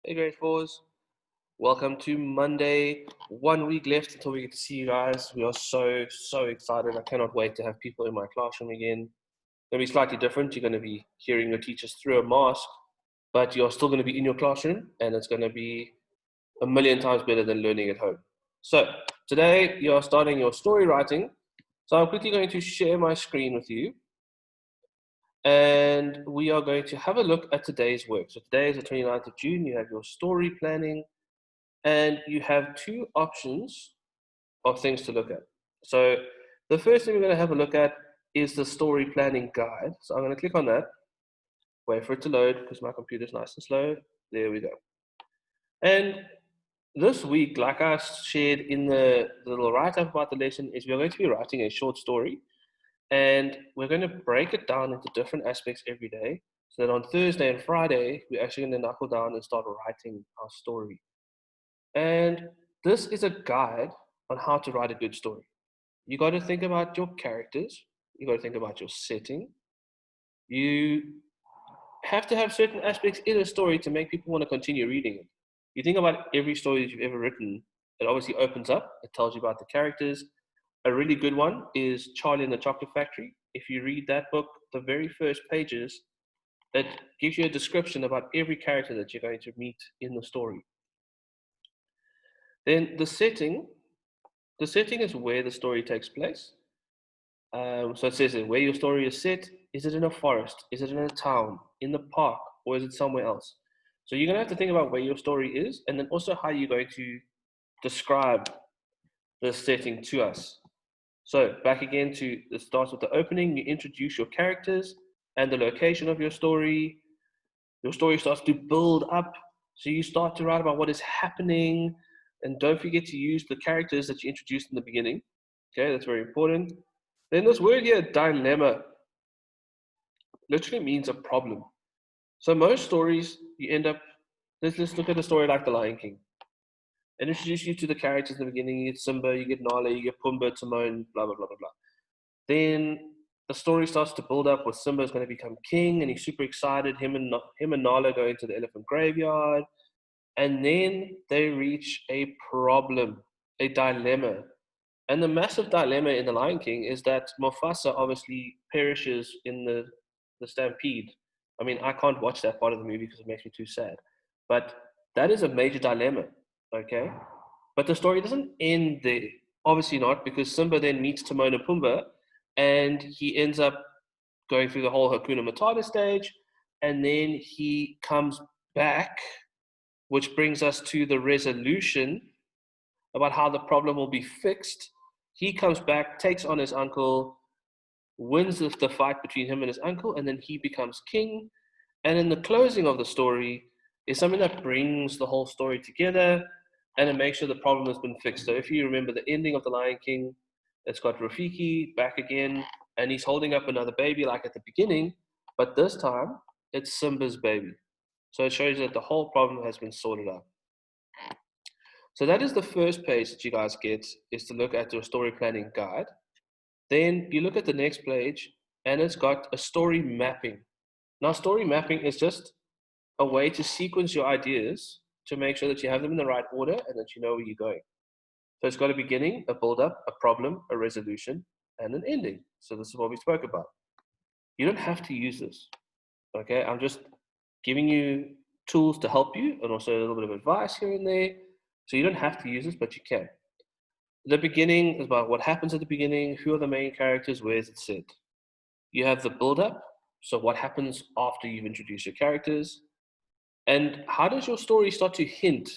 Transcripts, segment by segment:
Hey, grade fours. Welcome to Monday. 1 week left until we get to see you guys. We are so excited. I cannot wait to have people in my classroom again. It's going to be slightly different. You're going to be hearing your teachers through a mask, but you're still going to be in your classroom, and it's going to be a million times better than learning at home. So, today you are starting your story writing. So, I'm quickly going to share my screen with you, and we are going to have a look at today's work. So, today is the 29th of June. You have your story planning. And you have two options of things to look at. So the first thing we're going to have a look at is the story planning guide. So I'm going to click on that, wait for it to load because my computer's nice and slow. There we go. And this week, like I shared in the little write-up about the lesson, is we're going to be writing a short story. And we're going to break it down into different aspects every day. So that on Thursday and Friday, we're actually going to knuckle down and start writing our story. And this is a guide on how to write a good story. You got to think about your characters, you got to think about your setting. You have to have certain aspects in a story to make people want to continue reading it. You think about every story that you've ever written, it obviously opens up, it tells you about the characters. A really good one is Charlie and the Chocolate Factory. If you read that book, the very first pages, it gives you a description about every character that you're going to meet in the story. Then the setting is where the story takes place. So it says where your story is set. Is it in a forest? Is it in a town? In the park? Or is it somewhere else? So you're going to have to think about where your story is and then also how you're going to describe the setting to us. So back again to it starts with the opening. You introduce your characters and the location of your story. Your story starts to build up. So you start to write about what is happening. And don't forget to use the characters that you introduced in the beginning. Okay, that's very important. Then this word here, dilemma, literally means a problem. So most stories, you end up, let's look at a story like The Lion King. It introduces you to the characters in the beginning. You get Simba, you get Nala, you get Pumbaa, Timon, blah, blah, blah, blah, blah. Then the story starts to build up where Simba is going to become king and he's super excited. Him and Nala go into the elephant graveyard. And then they reach a problem, a dilemma. And the massive dilemma in The Lion King is that Mufasa obviously perishes in the stampede. I mean, I can't watch that part of the movie because it makes me too sad. But that is a major dilemma, okay? But the story doesn't end there. Obviously not, because Simba then meets Timon and Pumbaa, and he ends up going through the whole Hakuna Matata stage, and then he comes back, which brings us to the resolution about how the problem will be fixed. He comes back, takes on his uncle, wins the fight between him and his uncle, and then he becomes king. And in the closing of the story is something that brings the whole story together and it makes sure the problem has been fixed. So if you remember the ending of The Lion King, it's got Rafiki back again, and he's holding up another baby like at the beginning, but this time it's Simba's baby. So it shows that the whole problem has been sorted out. So that is the first page that you guys get, is to look at your story planning guide. Then you look at the next page and it's got a story mapping. Now, story mapping is just a way to sequence your ideas to make sure that you have them in the right order and that you know where you're going. So it's got a beginning, a build-up, a problem, a resolution, and an ending. So this is what we spoke about. You don't have to use this, okay? I'm just giving you tools to help you and also a little bit of advice here and there. So you don't have to use this, but you can. The beginning is about what happens at the beginning, who are the main characters, where is it set. You have the build-up, so what happens after you've introduced your characters, and how does your story start to hint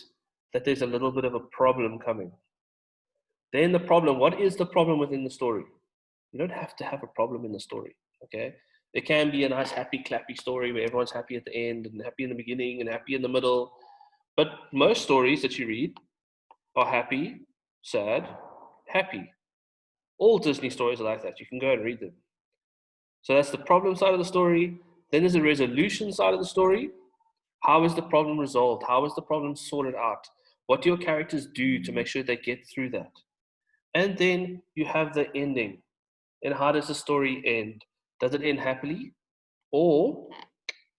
that there's a little bit of a problem coming. Then the problem, what is the problem within the story? You don't have to have a problem in the story, okay? It can be a nice, happy, clappy story where everyone's happy at the end and happy in the beginning and happy in the middle. But most stories that you read are happy, sad, happy. All Disney stories are like that. You can go and read them. So that's the problem side of the story. Then there's a resolution side of the story. How is the problem resolved? How is the problem sorted out? What do your characters do to make sure they get through that? And then you have the ending. And how does the story end? Does it end happily? Or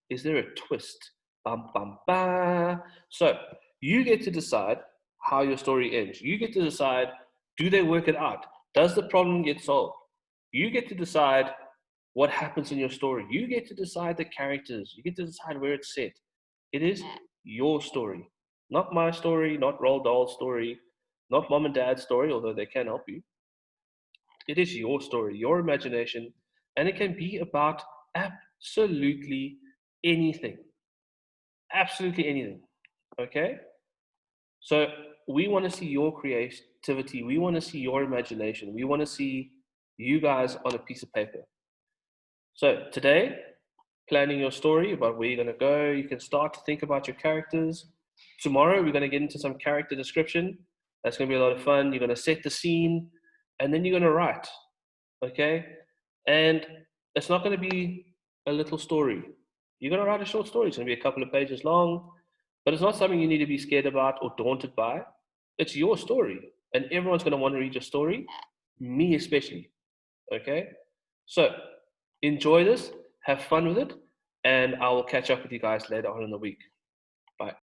is there a twist? Bum, bum, bum. So you get to decide how your story ends. You get to decide, do they work it out? Does the problem get solved? You get to decide what happens in your story. You get to decide the characters. You get to decide where it's set. It is your story, not my story, not Roald Dahl's story, not mom and dad's story, although they can help you. It is your story, your imagination, and it can be about absolutely anything. Absolutely anything. Okay? So we want to see your creativity. We want to see your imagination. We want to see you guys on a piece of paper. So today, planning your story about where you're going to go. You can start to think about your characters. Tomorrow, we're going to get into some character description. That's going to be a lot of fun. You're going to set the scene, and then you're going to write. Okay? And it's not going to be a little story. You're going to write a short story. It's going to be a couple of pages long, but it's not something you need to be scared about or daunted by. It's your story, and everyone's going to want to read your story, me especially. Okay? So enjoy this, have fun with it, and I will catch up with you guys later on in the week. Bye.